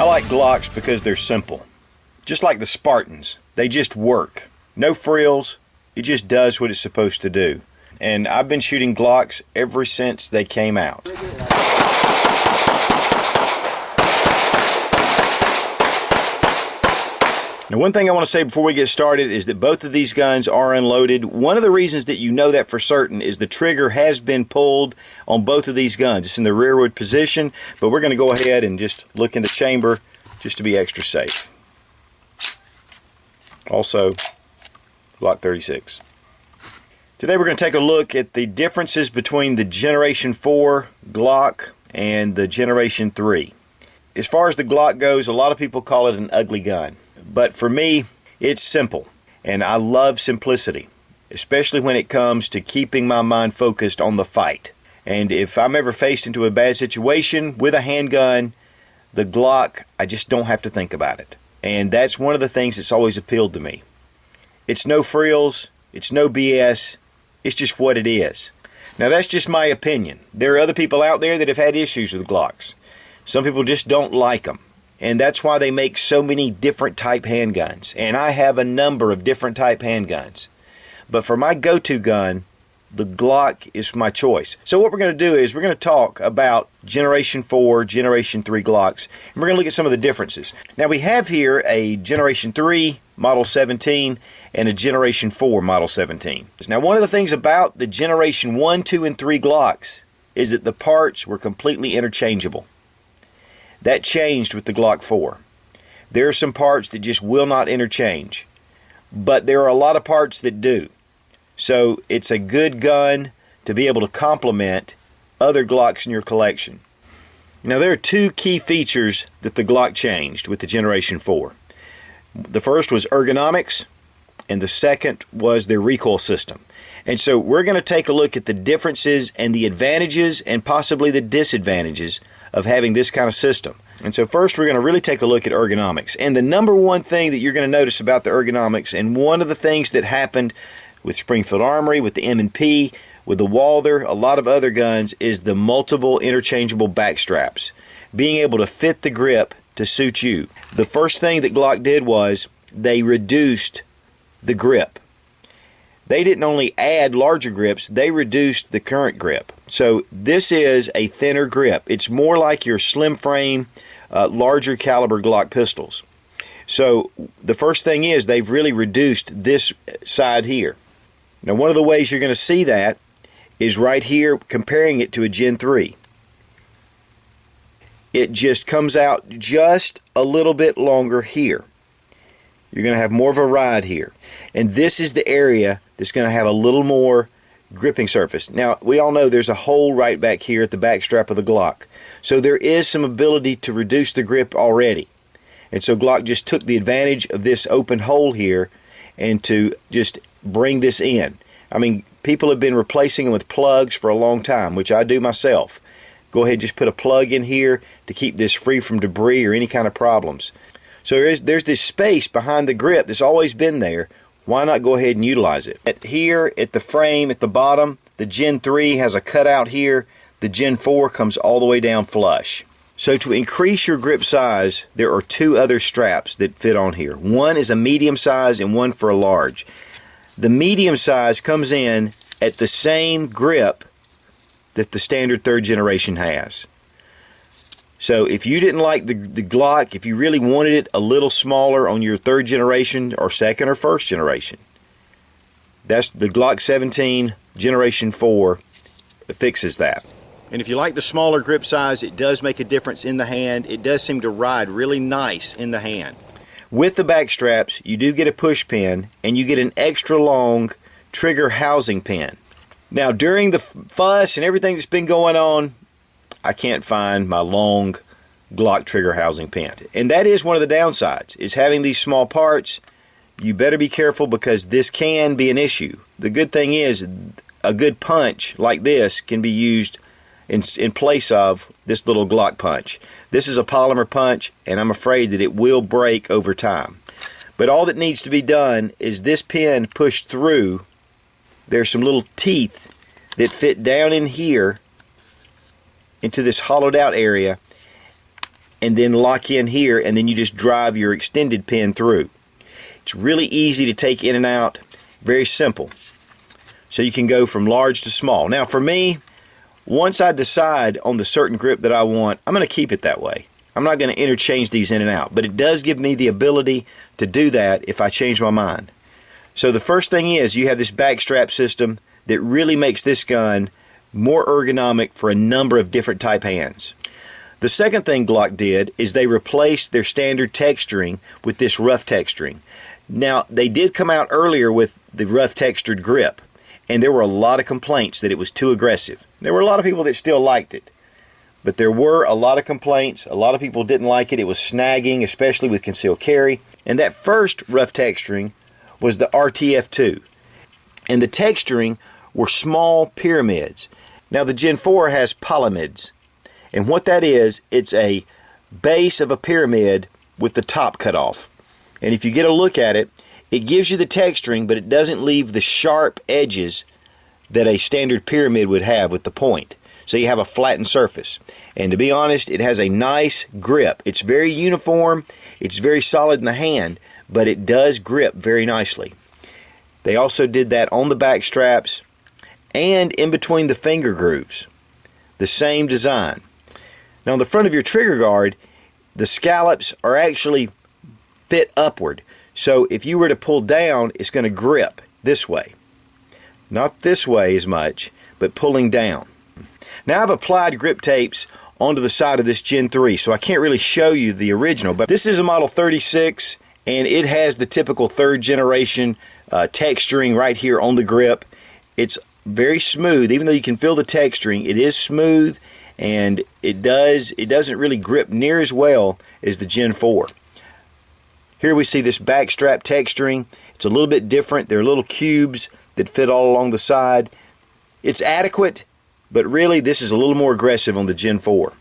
I like Glocks because they're simple. Just like the Spartans, they just work. No frills, it just does what it's supposed to do. And I've been shooting Glocks ever since they came out. Now, one thing I want to say before we get started is that both of these guns are unloaded. One of the reasons that you know that for certain is the trigger has been pulled on both of these guns. It's in the rearward position, but we're going to go ahead and just look in the chamber just to be extra safe. Also, Glock 36. Today we're going to take a look at the differences between the Generation 4 Glock and the Generation 3. As far as the Glock goes, a lot of people call it an ugly gun. But for me, it's simple, and I love simplicity, especially when it comes to keeping my mind focused on the fight. And if I'm ever faced into a bad situation with a handgun, the Glock, I just don't have to think about it. And that's one of the things that's always appealed to me. It's no frills, it's no BS, it's just what it is. Now that's just my opinion. There are other people out there that have had issues with Glocks. Some people just don't like them. And that's why they make so many different type handguns. And I have a number of different type handguns. But for my go-to gun, the Glock is my choice. So what we're going to do is we're going to talk about Generation 4, Generation 3 Glocks. And we're going to look at some of the differences. Now we have here a Generation 3 Model 17 and a Generation 4 Model 17. Now one of the things about the Generation 1, 2, and 3 Glocks is that the parts were completely interchangeable. That changed with the Glock 4. There are some parts that just will not interchange, but there are a lot of parts that do. So it's a good gun to be able to complement other Glocks in your collection. Now there are two key features that the Glock changed with the Generation 4. The first was ergonomics, and the second was their recoil system. And so we're going to take a look at the differences and the advantages and possibly the disadvantages of having this kind of system. And so first we're going to really take a look at ergonomics. And the number one thing that you're going to notice about the ergonomics, and one of the things that happened with Springfield Armory, with the M&P, with the Walther, a lot of other guns, is the multiple interchangeable back straps. Being able to fit the grip to suit you. The first thing that Glock did was they reduced the grip. They didn't only add larger grips, they reduced the current grip. So this is a thinner grip. It's more like your slim frame, larger caliber Glock pistols. So the first thing is they've really reduced this side here. Now one of the ways you're going to see that is right here comparing it to a Gen 3. It just comes out just a little bit longer here. You're going to have more of a ride here. And this is the area that's going to have a little more gripping surface. Now, we all know there's a hole right back here at the back strap of the Glock. So there is some ability to reduce the grip already. And so Glock just took the advantage of this open hole here and to just bring this in. I mean, people have been replacing them with plugs for a long time, which I do myself. Go ahead and just put a plug in here to keep this free from debris or any kind of problems. So there's this space behind the grip that's always been there. Why not go ahead and utilize it? Here at the frame at the bottom, the Gen 3 has a cutout here. The Gen 4 comes all the way down flush. So to increase your grip size, there are two other straps that fit on here. One is a medium size and one for a large. The medium size comes in at the same grip that the standard third generation has. So if you didn't like the Glock, if you really wanted it a little smaller on your third generation or second or first generation, that's the Glock 17 Generation 4 that fixes that. And if you like the smaller grip size, it does make a difference in the hand. It does seem to ride really nice in the hand. With the back straps, you do get a push pin and you get an extra long trigger housing pin. Now during the fuss and everything that's been going on, I can't find my long Glock trigger housing pin. And that is one of the downsides, is having these small parts. You better be careful because this can be an issue. The good thing is a good punch like this can be used in place of this little Glock punch. This is a polymer punch, and I'm afraid that it will break over time. But all that needs to be done is this pin pushed through. There's some little teeth that fit down in here into this hollowed out area, and then lock in here, and then you just drive your extended pin through. It's really easy to take in and out, very simple. So you can go from large to small. Now for me, once I decide on the certain grip that I want, I'm going to keep it that way. I'm not going to interchange these in and out, but it does give me the ability to do that if I change my mind. So the first thing is you have this back strap system that really makes this gun more ergonomic for a number of different type hands. The second thing Glock did is they replaced their standard texturing with this rough texturing. Now, they did come out earlier with the rough textured grip, and there were a lot of complaints that it was too aggressive. There were a lot of people that still liked it, but there were a lot of complaints. A lot of people didn't like it. It was snagging, especially with concealed carry. And that first rough texturing was the RTF2, and the texturing were small pyramids. Now, the Gen 4 has polymids, and what that is, it's a base of a pyramid with the top cut off. And if you get a look at it, it gives you the texturing, but it doesn't leave the sharp edges that a standard pyramid would have with the point. So you have a flattened surface. And to be honest, it has a nice grip. It's very uniform, it's very solid in the hand, but it does grip very nicely. They also did that on the back straps and in between the finger grooves. The same design. Now on the front of your trigger guard, the scallops are actually fit upward. So if you were to pull down, it's going to grip this way. Not this way as much, but pulling down. Now I've applied grip tapes onto the side of this Gen 3, so I can't really show you the original, but this is a model 36, and it has the typical third generation texturing right here on the grip. It's very smooth. Even though you can feel the texturing, it is smooth, and it doesn't really grip near as well as the Gen 4. Here we see this back strap texturing. It's a little bit different. There are little cubes that fit all along the side. It's adequate, but really this is a little more aggressive on the Gen 4.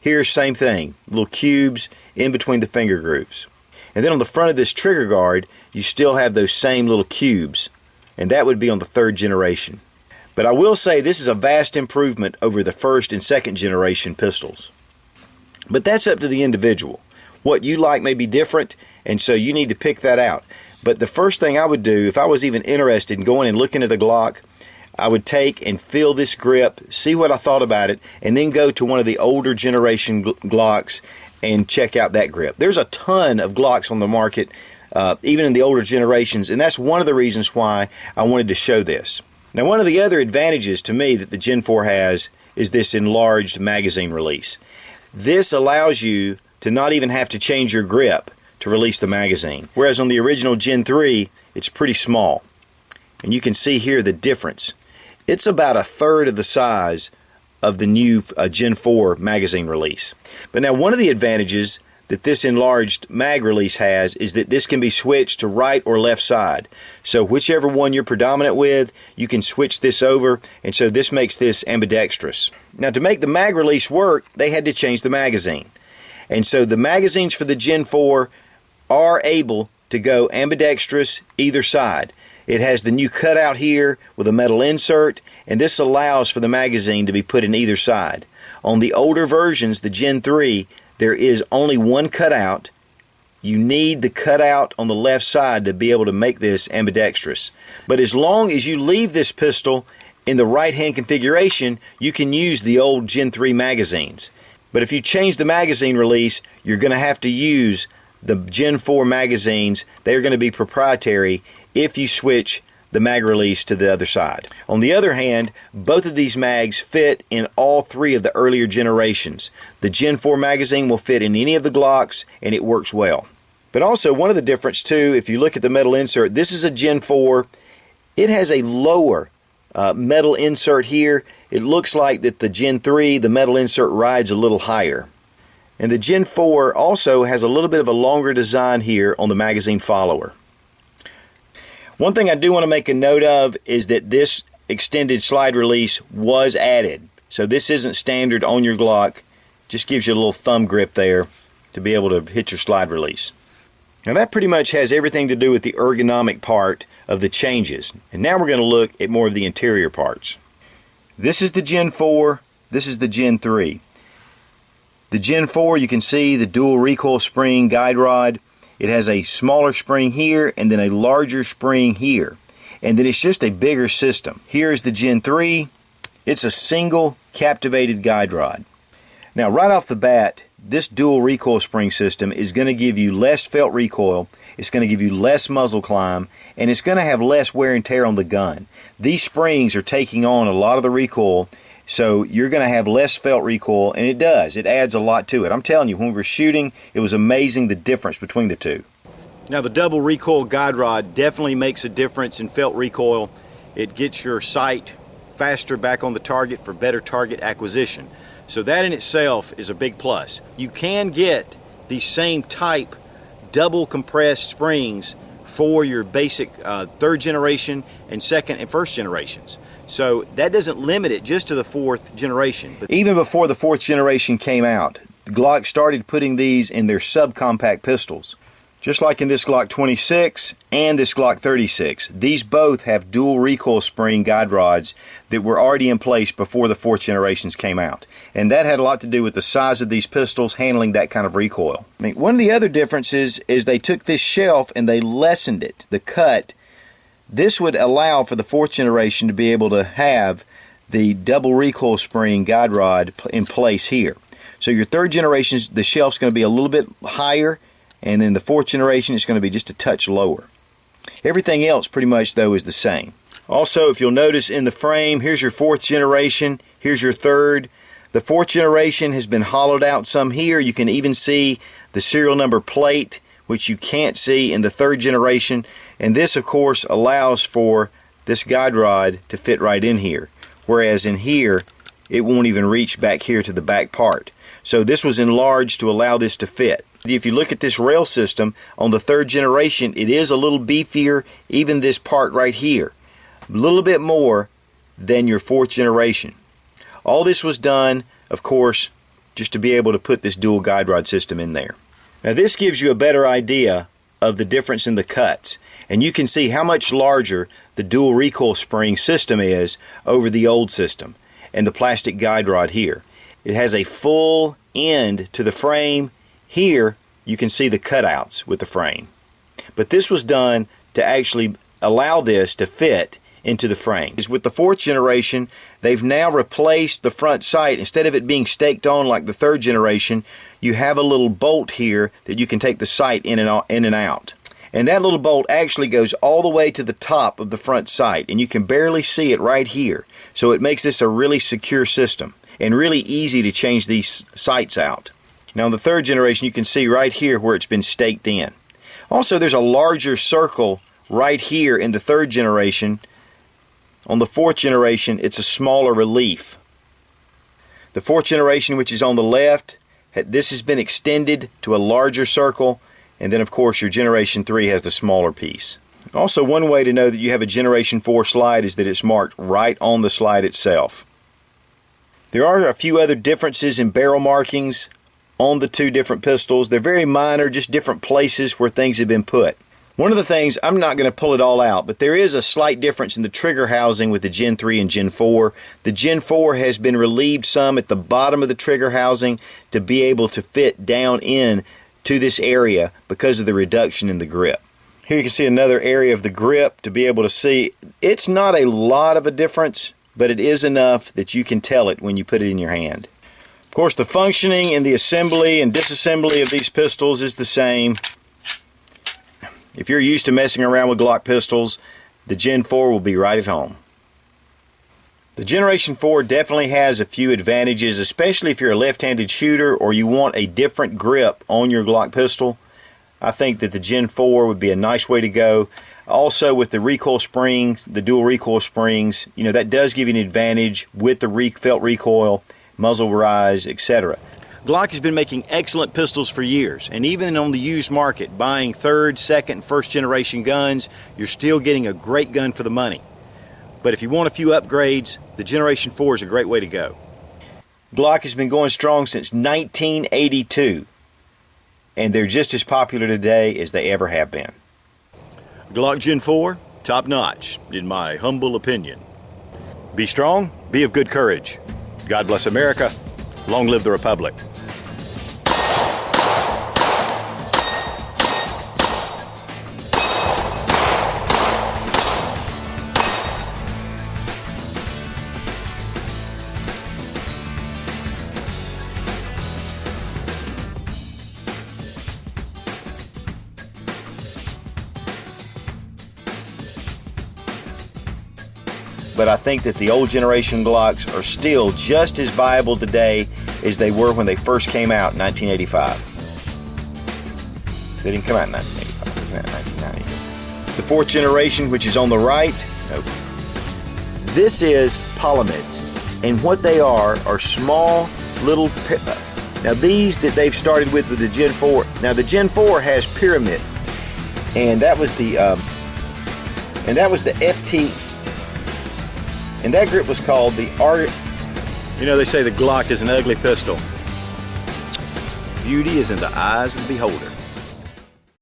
Here's same thing, little cubes in between the finger grooves. And then on the front of this trigger guard, you still have those same little cubes, and that would be on the third generation. But I will say this is a vast improvement over the first and second generation pistols. But that's up to the individual. What you like may be different, and so you need to pick that out. But the first thing I would do, if I was even interested in going and looking at a Glock, I would take and feel this grip, see what I thought about it, and then go to one of the older generation Glocks and check out that grip. There's a ton of Glocks on the market, even in the older generations, and that's one of the reasons why I wanted to show this. Now, one of the other advantages to me that the Gen 4 has is this enlarged magazine release. This allows you to not even have to change your grip to release the magazine, whereas on the original Gen 3, it's pretty small. And you can see here the difference. It's about a third of the size of the new Gen 4 magazine release. But now one of the advantages that this enlarged mag release has is that this can be switched to right or left side. So whichever one you're predominant with, you can switch this over, and so this makes this ambidextrous. Now to make the mag release work, they had to change the magazine. And so the magazines for the Gen 4 are able to go ambidextrous either side. It has the new cutout here with a metal insert, and this allows for the magazine to be put in either side. On the older versions, the Gen 3, there is only one cutout. You need the cutout on the left side to be able to make this ambidextrous. But as long as you leave this pistol in the right-hand configuration, you can use the old Gen 3 magazines. But if you change the magazine release, you're going to have to use the Gen 4 magazines. They are going to be proprietary if you switch the mag release to the other side. On the other hand, both of these mags fit in all three of the earlier generations. The Gen 4 magazine will fit in any of the Glocks, and it works well. But also, one of the difference too, if you look at the metal insert, this is a Gen 4. It has a lower metal insert here. It looks like that the Gen 3, the metal insert rides a little higher. And the Gen 4 also has a little bit of a longer design here on the magazine follower. One thing I do want to make a note of is that this extended slide release was added. So this isn't standard on your Glock. Just gives you a little thumb grip there to be able to hit your slide release. Now that pretty much has everything to do with the ergonomic part of the changes. And now we're going to look at more of the interior parts. This is the Gen 4, this is the Gen 3. The Gen 4, you can see the dual recoil spring guide rod. It has a smaller spring here and then a larger spring here. And then it's just a bigger system. Here's the Gen 3. It's a single captivated guide rod. Now right off the bat, this dual recoil spring system is going to give you less felt recoil, it's going to give you less muzzle climb, and it's going to have less wear and tear on the gun. These springs are taking on a lot of the recoil, so you're going to have less felt recoil, and it does. It adds a lot to it. I'm telling you, when we were shooting, it was amazing the difference between the two. Now the double recoil guide rod definitely makes a difference in felt recoil. It gets your sight faster back on the target for better target acquisition. So that in itself is a big plus. You can get the same type double compressed springs for your basic third generation and second and first generations. So that doesn't limit it just to the fourth generation. But even before the fourth generation came out, Glock started putting these in their subcompact pistols. Just like in this Glock 26 and this Glock 36, these both have dual recoil spring guide rods that were already in place before the fourth generations came out. And that had a lot to do with the size of these pistols handling that kind of recoil. I mean, one of the other differences is they took this shelf and they lessened it, the cut. This would allow for the fourth generation to be able to have the double recoil spring guide rod in place here. So your third generation, the shelf's going to be a little bit higher, and then the fourth generation is going to be just a touch lower. Everything else pretty much though is the same. Also, if you'll notice in the frame, here's your fourth generation, here's your third. The fourth generation has been hollowed out some here. You can even see the serial number plate, which you can't see in the third generation. And this of course allows for this guide rod to fit right in here. Whereas in here, it won't even reach back here to the back part. So this was enlarged to allow this to fit. If you look at this rail system on the third generation, it is a little beefier, even this part right here. A little bit more than your fourth generation. All this was done, of course, just to be able to put this dual guide rod system in there. Now this gives you a better idea of the difference in the cuts. And you can see how much larger the dual recoil spring system is over the old system and the plastic guide rod here. It has a full end to the frame. Here you can see the cutouts with the frame. But this was done to actually allow this to fit into the frame. With the fourth generation, they've now replaced the front sight. Instead of it being staked on like the third generation, you have a little bolt here that you can take the sight in and out. And that little bolt actually goes all the way to the top of the front sight, and you can barely see it right here. So it makes this a really secure system and really easy to change these sights out. Now in the third generation, you can see right here where it's been staked in. Also, there's a larger circle right here in the third generation. On the fourth generation, it's a smaller relief. The fourth generation, which is on the left, this has been extended to a larger circle, and then of course your generation 3 has the smaller piece. Also, one way to know that you have a generation 4 slide is that it's marked right on the slide itself. There are a few other differences in barrel markings on the two different pistols. They're very minor, just different places where things have been put. One of the things, I'm not going to pull it all out, but there is a slight difference in the trigger housing with the Gen 3 and Gen 4. The Gen 4 has been relieved some at the bottom of the trigger housing to be able to fit down in to this area because of the reduction in the grip. Here you can see another area of the grip to be able to see. It's not a lot of a difference, but it is enough that you can tell it when you put it in your hand. Of course, the functioning and the assembly and disassembly of these pistols is the same. If you're used to messing around with Glock pistols, the Gen 4 will be right at home. The Generation 4 definitely has a few advantages, especially if you're a left-handed shooter or you want a different grip on your Glock pistol. I think that the Gen 4 would be a nice way to go. Also with the recoil springs, the dual recoil springs, that does give you an advantage with the felt recoil, muzzle rise, etc. Glock has been making excellent pistols for years, and even on the used market, buying third, second, and first generation guns, you're still getting a great gun for the money. But if you want a few upgrades, the Generation 4 is a great way to go. Glock has been going strong since 1982, and they're just as popular today as they ever have been. Glock Gen 4, top notch, in my humble opinion. Be strong, be of good courage. God bless America. Long live the Republic. but I think that the old generation Glocks are still just as viable today as they were when they first came out in 1985. They didn't come out in 1985, they came out in 1990. The fourth generation, which is on the right, nope. This is polymers, and what they are small little, now these that they've started with the Gen 4, now the Gen 4 has pyramid, and that was the FT, and that grip was called the R. You know, they say the Glock is an ugly pistol. Beauty is in the eyes of the beholder.